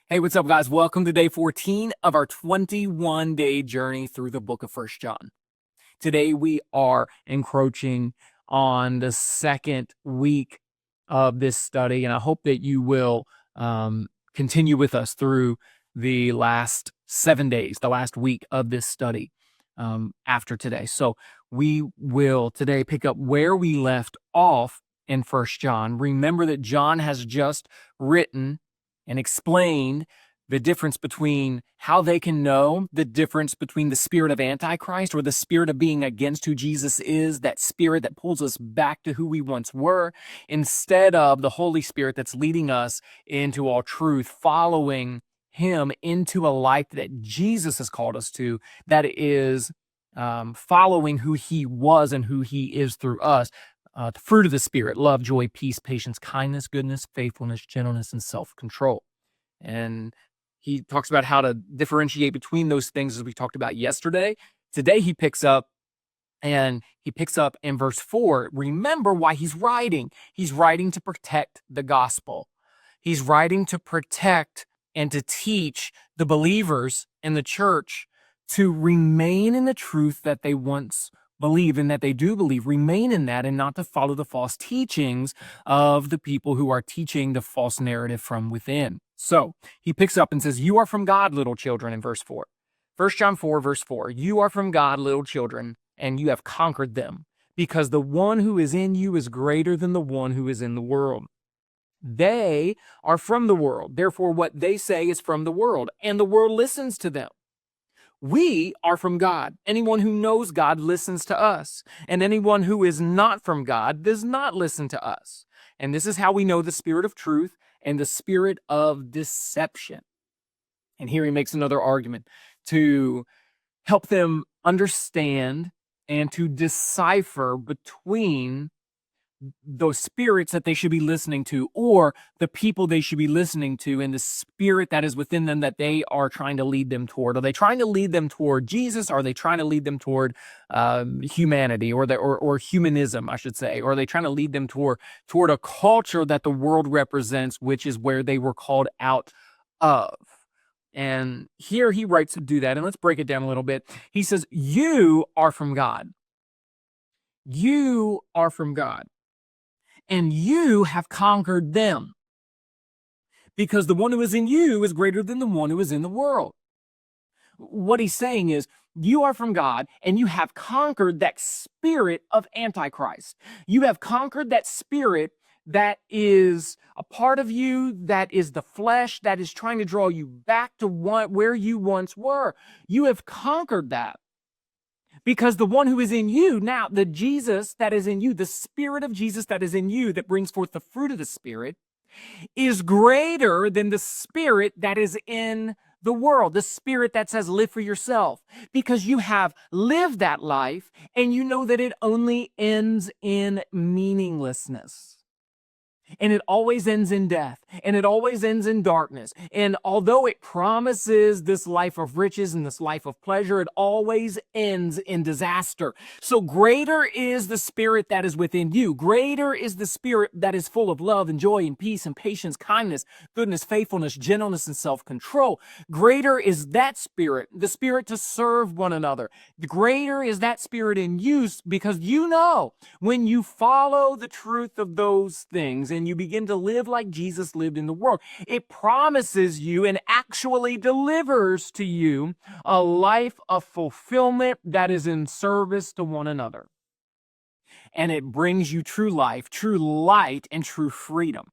Hey, what's up, guys? Welcome to day 14 of our 21-day journey through the book of First John. Today, we are encroaching on the second week of this study, and I hope that you will continue with us through the last 7 days, the last week of this study after today. So we will today pick up where we left off in First John. Remember that John has just written and explained the difference between how they can know the difference between the spirit of Antichrist or the spirit of being against who Jesus is, that spirit that pulls us back to who we once were, instead of the Holy Spirit that's leading us into all truth, following him into a life that Jesus has called us to, that is following who he was and who he is through us. The fruit of the Spirit: love, joy, peace, patience, kindness, goodness, faithfulness, gentleness, and self-control. And he talks about how to differentiate between those things, as we talked about yesterday. Today he picks up in verse 4. Remember why he's writing. He's writing to protect the gospel. He's writing to protect and to teach the believers in the church to remain in the truth that they once believe and that they do believe, remain in that, and not to follow the false teachings of the people who are teaching the false narrative from within. So he picks up and says, "You are from God, little children," in verse 4. 1 John 4, verse 4. "You are from God, little children, and you have conquered them, because the one who is in you is greater than the one who is in the world. They are from the world. Therefore, what they say is from the world, and the world listens to them. We are from God. Anyone who knows God listens to us, and anyone who is not from God does not listen to us. And this is how we know the spirit of truth and the spirit of deception." And here he makes another argument to help them understand and to decipher between those spirits that they should be listening to, or the people they should be listening to, and the spirit that is within them that they are trying to lead them toward. Are they trying to lead them toward Jesus? Are they trying to lead them toward humanity, or humanism, I should say? Or are they trying to lead them toward a culture that the world represents, which is where they were called out of? And here he writes to do that. And let's break it down a little bit. He says, "You are from God. You are from God. And you have conquered them, because the one who is in you is greater than the one who is in the world." What he's saying is, you are from God, and you have conquered that spirit of Antichrist. You have conquered that spirit that is a part of you, that is the flesh, that is trying to draw you back to where you once were. You have conquered that. Because the one who is in you now, the Jesus that is in you, the spirit of Jesus that is in you, that brings forth the fruit of the Spirit, is greater than the spirit that is in the world, the spirit that says live for yourself, because you have lived that life and you know that it only ends in meaninglessness. And it always ends in death, and it always ends in darkness. And although it promises this life of riches and this life of pleasure, it always ends in disaster. So greater is the spirit that is within you. Greater is the spirit that is full of love and joy and peace and patience, kindness, goodness, faithfulness, gentleness, and self-control. Greater is that spirit, the spirit to serve one another. Greater is that spirit in you, because you know when you follow the truth of those things and you begin to live like Jesus lived in the world, it promises you and actually delivers to you a life of fulfillment that is in service to one another. And it brings you true life, true light, and true freedom.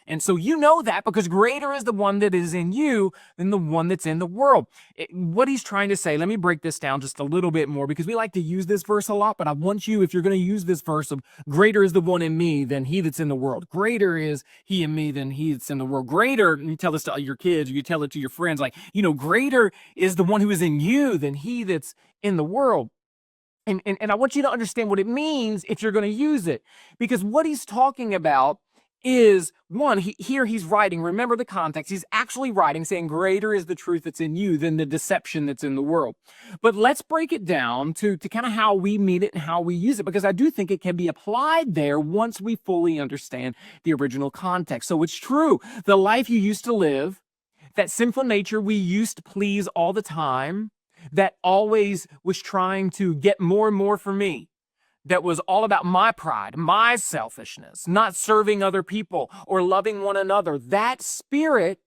And so you know that because greater is the one that is in you than the one that's in the world. What he's trying to say, let me break this down just a little bit more, because we like to use this verse a lot, but I want you, if you're going to use this verse of greater is the one in me than he that's in the world. Greater is he in me than he that's in the world. Greater, and you tell this to your kids, or you tell it to your friends, like, greater is the one who is in you than he that's in the world. And I want you to understand what it means if you're going to use it, because what he's talking about is, one, here he's writing, remember the context, he's actually writing saying greater is the truth that's in you than the deception that's in the world. But let's break it down to kind of how we mean it and how we use it, because I do think it can be applied there once we fully understand the original context. So it's true, the life you used to live, That sinful nature we used to please all the time, that always was trying to get more and more for me, that was all about my pride, my selfishness, not serving other people or loving one another. That spirit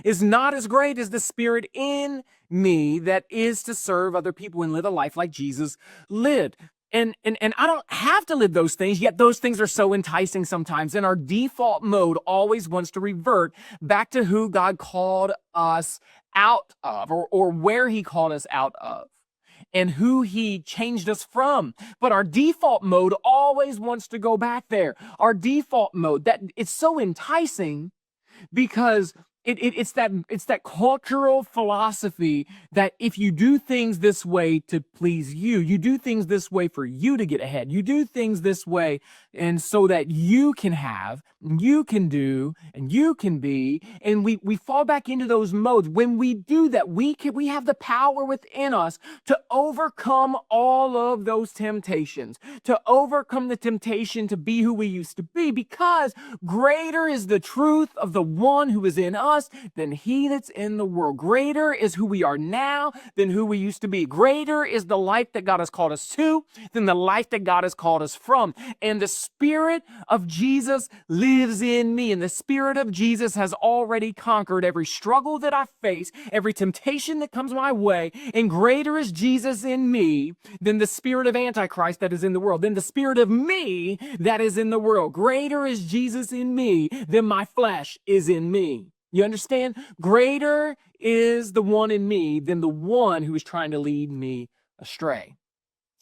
is not as great as the spirit in me that is to serve other people and live a life like Jesus lived. And I don't have to live those things, yet those things are so enticing sometimes. And our default mode always wants to revert back to who God called us out of, or where he called us out of, and who he changed us from. But our default mode always wants to go back there. Our default mode, that it's so enticing because it's that cultural philosophy that if you do things this way to please you, you do things this way for you to get ahead, you do things this way and so that you can have, you can do, and you can be, and we fall back into those modes. When we do that, we have the power within us to overcome all of those temptations, to overcome the temptation to be who we used to be, because greater is the truth of the one who is in us than he that's in the world. Greater is who we are now than who we used to be. Greater is the life that God has called us to than the life that God has called us from. And the Spirit of Jesus lives in me. And the Spirit of Jesus has already conquered every struggle that I face, every temptation that comes my way. And greater is Jesus in me than the spirit of Antichrist that is in the world, than the spirit of me that is in the world. Greater is Jesus in me than my flesh is in me. You understand? Greater is the one in me than the one who is trying to lead me astray.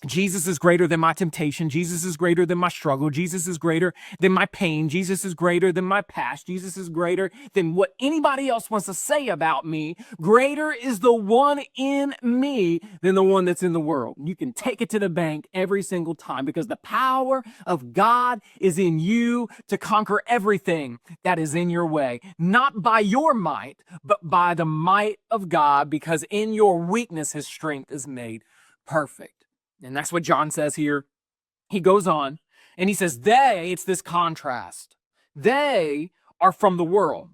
Jesus is greater than my temptation. Jesus is greater than my struggle. Jesus is greater than my pain. Jesus is greater than my past. Jesus is greater than what anybody else wants to say about me. Greater is the one in me than the one that's in the world. You can take it to the bank every single time, because the power of God is in you to conquer everything that is in your way, not by your might, but by the might of God, because in your weakness, his strength is made perfect. And that's what John says here. He goes on and he says, it's this contrast. They are from the world.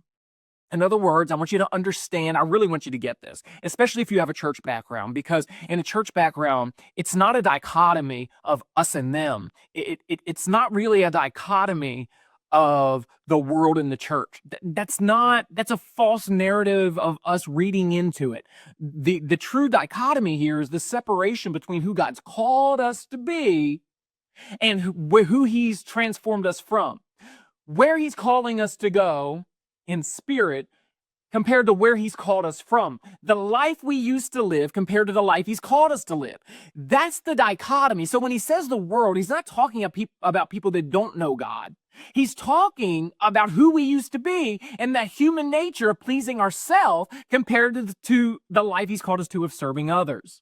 In other words, I want you to understand, I really want you to get this, especially if you have a church background, because in a church background, it's not a dichotomy of us and them. It's not really a dichotomy of the world and the church. That's a false narrative of us reading into it. The true dichotomy here is the separation between who God's called us to be and who he's transformed us from, where he's calling us to go in spirit compared to where he's called us from, the life we used to live compared to the life he's called us to live. That's the dichotomy. So when he says the world, he's not talking about people that don't know God. He's talking about who we used to be and that human nature of pleasing ourselves compared to the life he's called us to of serving others,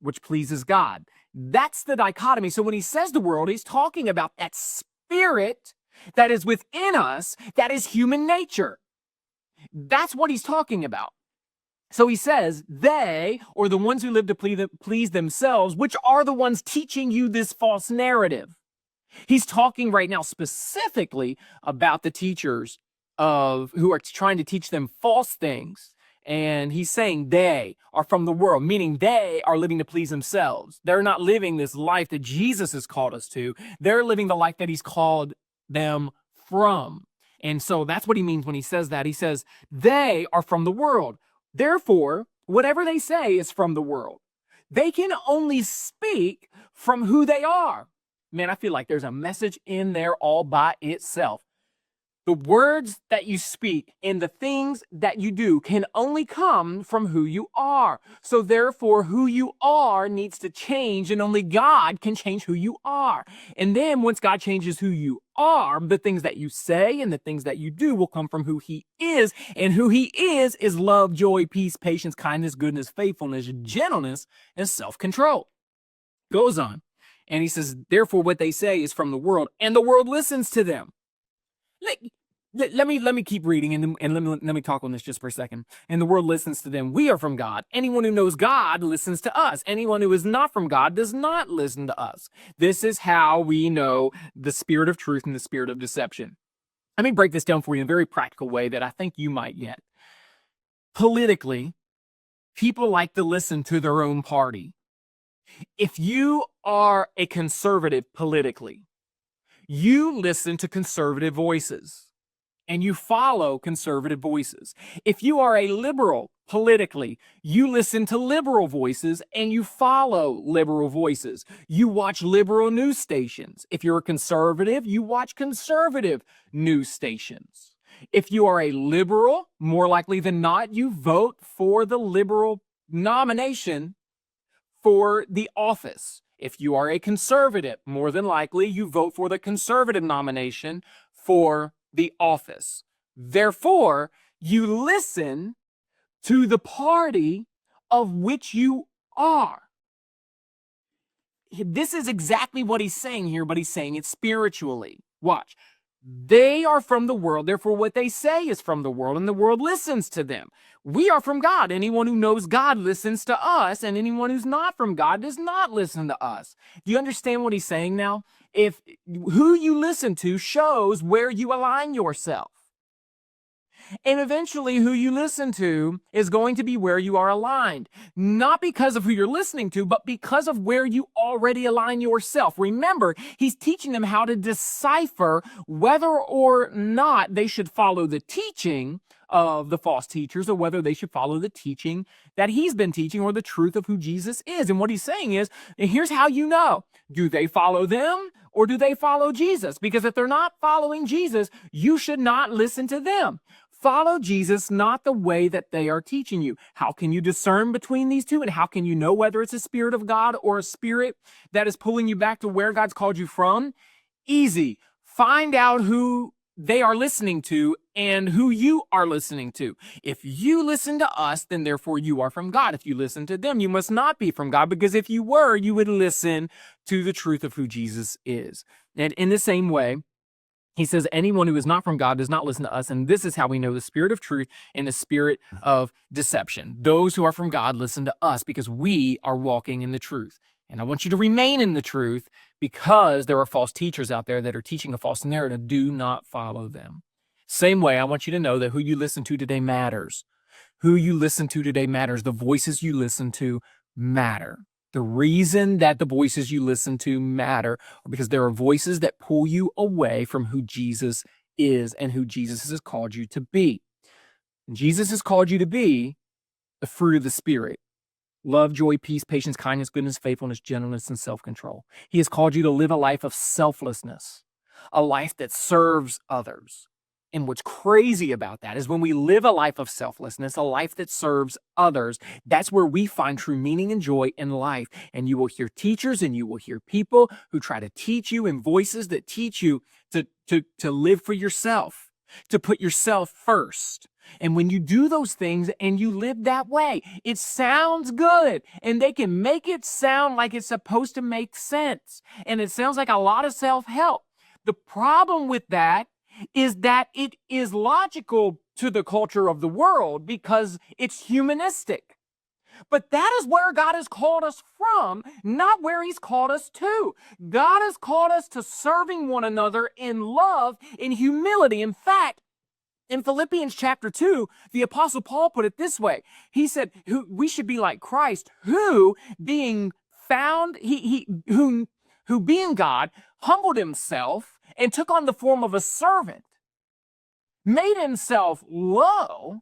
which pleases God. That's the dichotomy. So when he says the world, he's talking about that spirit that is within us, that is human nature. That's what he's talking about. So he says, they, or the ones who live to please themselves, which are the ones teaching you this false narrative. He's talking right now specifically about the teachers who are trying to teach them false things. And he's saying they are from the world, meaning they are living to please themselves. They're not living this life that Jesus has called us to. They're living the life that he's called them from. And so that's what he means when he says that. He says, they are from the world. Therefore, whatever they say is from the world. They can only speak from who they are. Man, I feel like there's a message in there all by itself. The words that you speak and the things that you do can only come from who you are. So therefore, who you are needs to change, and only God can change who you are. And then once God changes who you are, the things that you say and the things that you do will come from who he is. And who he is love, joy, peace, patience, kindness, goodness, faithfulness, gentleness, and self-control. Goes on. And he says, therefore, what they say is from the world, and the world listens to them. Let me keep reading and let me talk on this just for a second. And the world listens to them. We are from God. Anyone who knows God listens to us. Anyone who is not from God does not listen to us. This is how we know the spirit of truth and the spirit of deception. Let me break this down for you in a very practical way that I think you might get. politically, people like to listen to their own party. If you are a conservative politically, you listen to conservative voices and you follow conservative voices. If you are a liberal politically, you listen to liberal voices and you follow liberal voices. You watch liberal news stations. If you're a conservative, you watch conservative news stations. If you are a liberal, more likely than not, you vote for the liberal nomination for the office. If you are a conservative, more than likely you vote for the conservative nomination for the office. Therefore, you listen to the party of which you are. This is exactly what he's saying here, but he's saying it spiritually. Watch. They are from the world, therefore what they say is from the world, and the world listens to them. We are from God. Anyone who knows God listens to us, and anyone who's not from God does not listen to us. Do you understand what he's saying now? If who you listen to shows where you align yourself. And eventually who you listen to is going to be where you are aligned. Not because of who you're listening to, but because of where you already align yourself. Remember, he's teaching them how to decipher whether or not they should follow the teaching of the false teachers or whether they should follow the teaching that he's been teaching or the truth of who Jesus is. And what he's saying is, and here's how you know. Do they follow them or do they follow Jesus? Because if they're not following Jesus, you should not listen to them. Follow Jesus, not the way that they are teaching you. How can you discern between these two? And how can you know whether it's a spirit of God or a spirit that is pulling you back to where God's called you from? Easy. Find out who they are listening to and who you are listening to. If you listen to us, then therefore you are from God. If you listen to them, you must not be from God, because if you were, you would listen to the truth of who Jesus is. And in the same way, he says, anyone who is not from God does not listen to us. And this is how we know the spirit of truth and the spirit of deception. Those who are from God listen to us because we are walking in the truth. And I want you to remain in the truth because there are false teachers out there that are teaching a false narrative. Do not follow them. Same way, I want you to know that who you listen to today matters. Who you listen to today matters. The voices you listen to matter. The reason that the voices you listen to matter are because there are voices that pull you away from who Jesus is and who Jesus has called you to be. And Jesus has called you to be the fruit of the Spirit. Love, joy, peace, patience, kindness, goodness, faithfulness, gentleness, and self-control. He has called you to live a life of selflessness, a life that serves others. And what's crazy about that is when we live a life of selflessness, a life that serves others, that's where we find true meaning and joy in life. And you will hear teachers and you will hear people who try to teach you in voices that teach you to live for yourself, to put yourself first. And when you do those things and you live that way, it sounds good. And they can make it sound like it's supposed to make sense. And it sounds like a lot of self-help. The problem with that is that it is logical to the culture of the world because it's humanistic. But that is where God has called us from, not where he's called us to. God has called us to serving one another in love, in humility. In fact, in Philippians chapter 2, the Apostle Paul put it this way. He said, we should be like Christ, who being found, who being God, humbled himself and took on the form of a servant, made himself low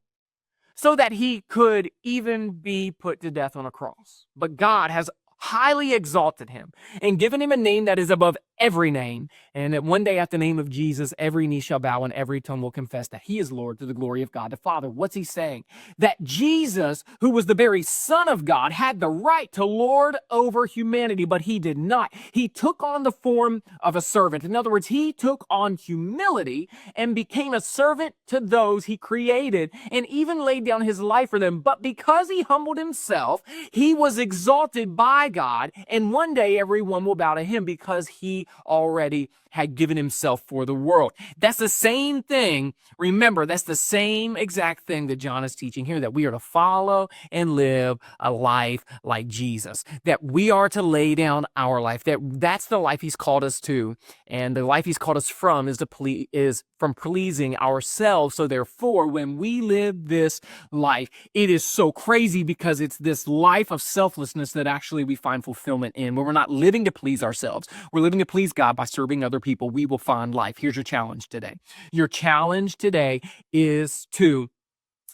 so that he could even be put to death on a cross. But God has highly exalted him and given him a name that is above every name, and that one day at the name of Jesus, every knee shall bow and every tongue will confess that he is Lord, to the glory of God the Father. What's he saying? That Jesus, who was the very Son of God, had the right to lord over humanity, but he did not. He took on the form of a servant. In other words, he took on humility and became a servant to those he created and even laid down his life for them. But because he humbled himself, he was exalted by God, and one day everyone will bow to him because he already had given himself for the world. That's the same thing. Remember, that's the same exact thing that John is teaching here, that we are to follow and live a life like Jesus, that we are to lay down our life, that's the life he's called us to, and the life he's called us from is from pleasing ourselves. So therefore, when we live this life, it is so crazy because it's this life of selflessness that actually we find fulfillment in, where we're not living to please ourselves. We're living to please God by serving other people. We will find life. Here's your challenge today. Your challenge today is to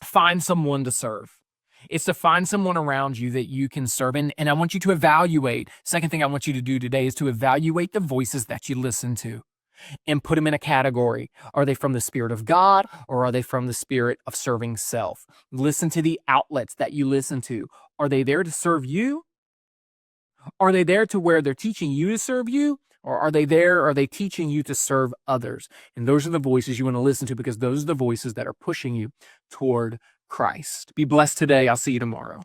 find someone to serve. It's to find someone around you that you can serve. And I want you to evaluate. Second thing I want you to do today is to evaluate the voices that you listen to and put them in a category. Are they from the Spirit of God, or are they from the spirit of serving self? Listen to the outlets that you listen to. Are they there to serve you? Are they there to where they're teaching you to serve you? Or are they teaching you to serve others? And those are the voices you want to listen to, because those are the voices that are pushing you toward Christ. Be blessed today. I'll see you tomorrow.